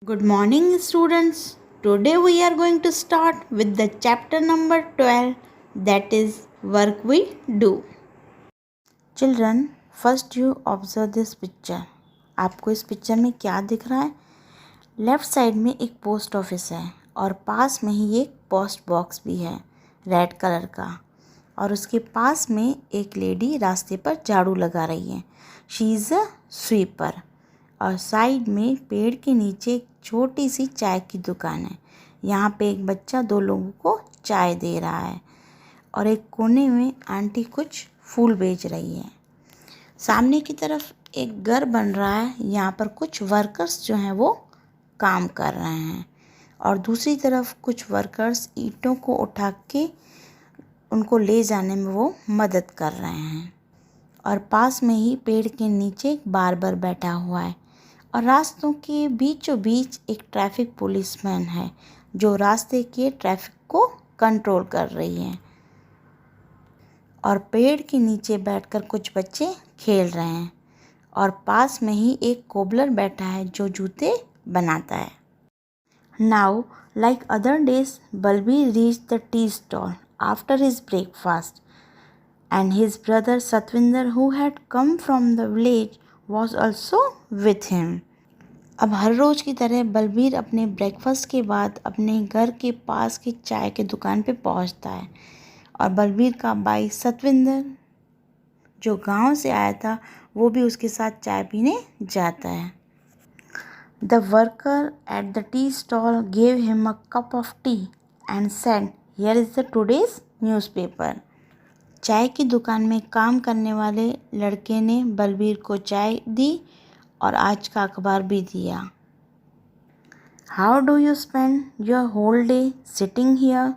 Good morning, students. Today we are going to start with the chapter number 12, that is work we do. Children, first you observe this picture. आपको इस picture में क्या दिख रहा है? Left side में एक पोस्ट ऑफिस है और पास में ही एक पोस्ट बॉक्स भी है रेड कलर का, और उसके पास में एक लेडी रास्ते पर झाड़ू लगा रही है. She is a sweeper. और साइड में पेड़ के नीचे एक छोटी सी चाय की दुकान है. यहाँ पे एक बच्चा दो लोगों को चाय दे रहा है और एक कोने में आंटी कुछ फूल बेच रही है. सामने की तरफ एक घर बन रहा है. यहाँ पर कुछ वर्कर्स जो हैं वो काम कर रहे हैं और दूसरी तरफ कुछ वर्कर्स ईंटों को उठा के उनको ले जाने में वो मदद कर रहे हैं. और पास में ही पेड़ के नीचे एक बार्बर बैठा हुआ है और रास्तों के बीचों बीच एक ट्रैफिक पुलिसमैन है जो रास्ते के ट्रैफिक को कंट्रोल कर रही है. और पेड़ के नीचे बैठकर कुछ बच्चे खेल रहे हैं और पास में ही एक कोबलर बैठा है जो जूते बनाता है. Now like other days Balbir reached the tea stall after his breakfast and his brother Satvinder, who had come from the village, was also with him. अब हर रोज़ की तरह बलबीर अपने ब्रेकफास्ट के बाद अपने घर के पास की चाय की दुकान पे पहुंचता है और बलबीर का भाई सतविंदर जो गांव से आया था वो भी उसके साथ चाय पीने जाता है. The worker at the tea stall gave him a cup of tea and said, "Here is the today's newspaper." चाय की दुकान में काम करने वाले लड़के ने बलबीर को चाय दी और आज का अखबार भी दिया. How do you spend your whole day sitting here?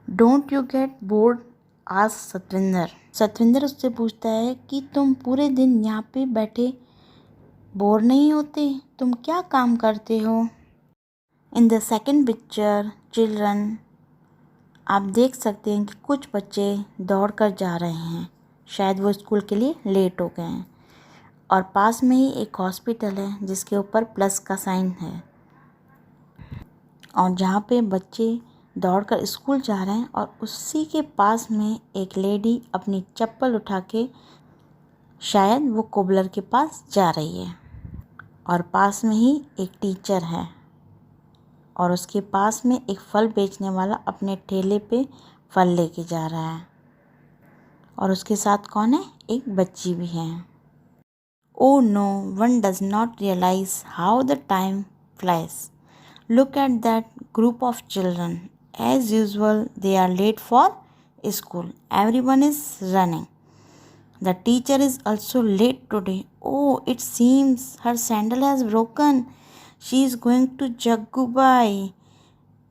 Don't you get bored? Asked Satvinder. Satvinder उससे पूछता है कि तुम पूरे दिन यहाँ पे बैठे बोर नहीं होते? तुम क्या काम करते हो? In the second picture children, आप देख सकते हैं कि कुछ बच्चे दौड़ कर जा रहे हैं. शायद वो स्कूल के लिए लेट हो गए हैं. और पास में ही एक हॉस्पिटल है जिसके ऊपर प्लस का साइन है और जहाँ पे बच्चे दौड़कर स्कूल जा रहे हैं. और उसी के पास में एक लेडी अपनी चप्पल उठा के शायद वो कोबलर के पास जा रही है. और पास में ही एक टीचर है और उसके पास में एक फल बेचने वाला अपने ठेले पे फल लेके जा रहा है. और उसके साथ कौन है? एक बच्ची भी है. Oh no, one does not realise how the time flies. Look at that group of children. As usual they are late for school. Everyone is running. The teacher is also late today. Oh, it seems her sandal has broken. She is going to Jaggubai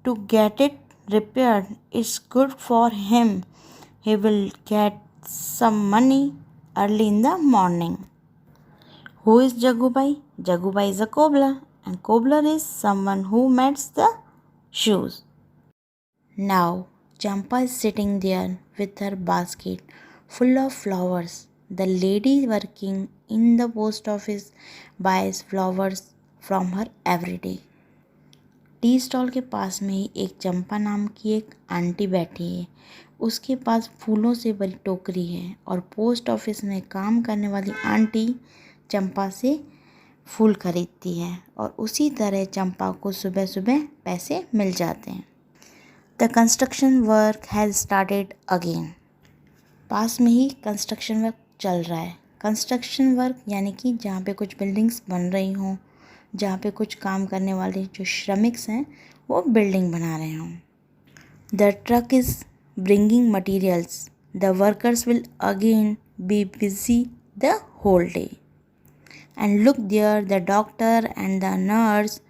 to get it repaired. It's good for him. He will get some money early in the morning. Who is Jaggubai? Jaggubai is a cobbler, and cobbler is someone who mends the shoes. Now, Champa is sitting there with her basket full of flowers. The lady working in the post office buys flowers from her every day. Tea stall के पास में ही एक चंपा नाम की एक aunty बैठी है. उसके पास फूलों से भरी टोकरी है और पोस्ट ऑफिस में काम करने वाली आंटी चंपा से फूल खरीदती है और उसी तरह चंपा को सुबह सुबह पैसे मिल जाते हैं. The construction work has started again. पास में ही कंस्ट्रक्शन वर्क चल रहा है. कंस्ट्रक्शन वर्क यानी कि जहाँ पे कुछ बिल्डिंग्स बन रही हों, जहाँ पे कुछ काम करने वाले जो श्रमिक्स हैं वो बिल्डिंग बना रहे हों. The truck is bringing materials. The workers will again be busy the whole day. And look there, the doctor and the nurse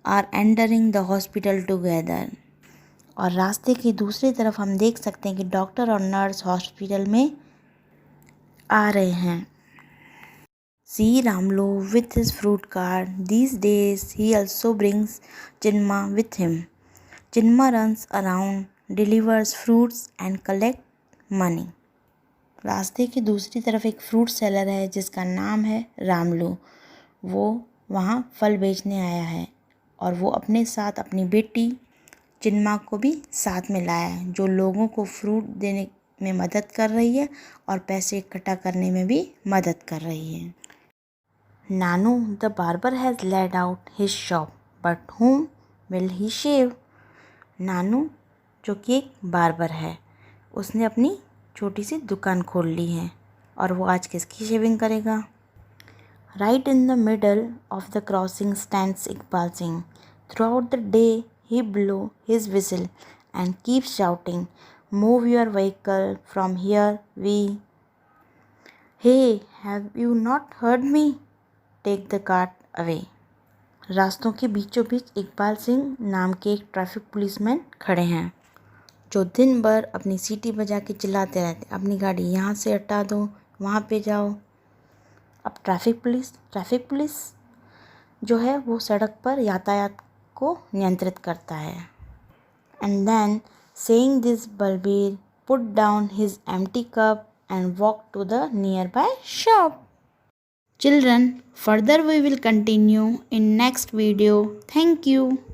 are entering the hospital together. और रास्ते की दूसरी तरफ हम देख सकते हैं कि डॉक्टर और नर्स हॉस्पिटल में आ रहे हैं. See Ramlu with his fruit cart. These days he also brings Chinma with him. Chinma runs around, delivers fruits and collect money. रास्ते की दूसरी तरफ एक फ्रूट सेलर है जिसका नाम है रामलू. वो वहाँ फल बेचने आया है और वो अपने साथ अपनी बेटी चिन्मा को भी साथ में लाया है, जो लोगों को फ्रूट देने में मदद कर रही है और पैसे इकट्ठा करने में भी मदद कर रही है। Nanu the barber has laid out his shop, but whom will he shave? Nanu जो कि एक बार्बर है, उसने अपनी छोटी सी दुकान खोल ली है और वो आज किसकी शेविंग करेगा? Right in the middle of the crossing stands Iqbal Singh. Throughout the day, he blows his whistle and keeps shouting, "Move your vehicle from here, we." Hey, have you not heard me? Take the cart away. रास्तों के बीचों बीच इकबाल सिंह नाम के एक traffic policeman खड़े हैं, जो दिन भर अपनी सीटी बजा के चिल्लाते रहते, अपनी गाड़ी यहाँ से हटा दो, वहाँ पे जाओ। अब ट्रैफिक पुलिस जो है वो सड़क पर यातायात को नियंत्रित करता है। And then saying this, Balbir put down his empty cup and walk to the nearby shop. Children, further we will continue in next video. Thank you.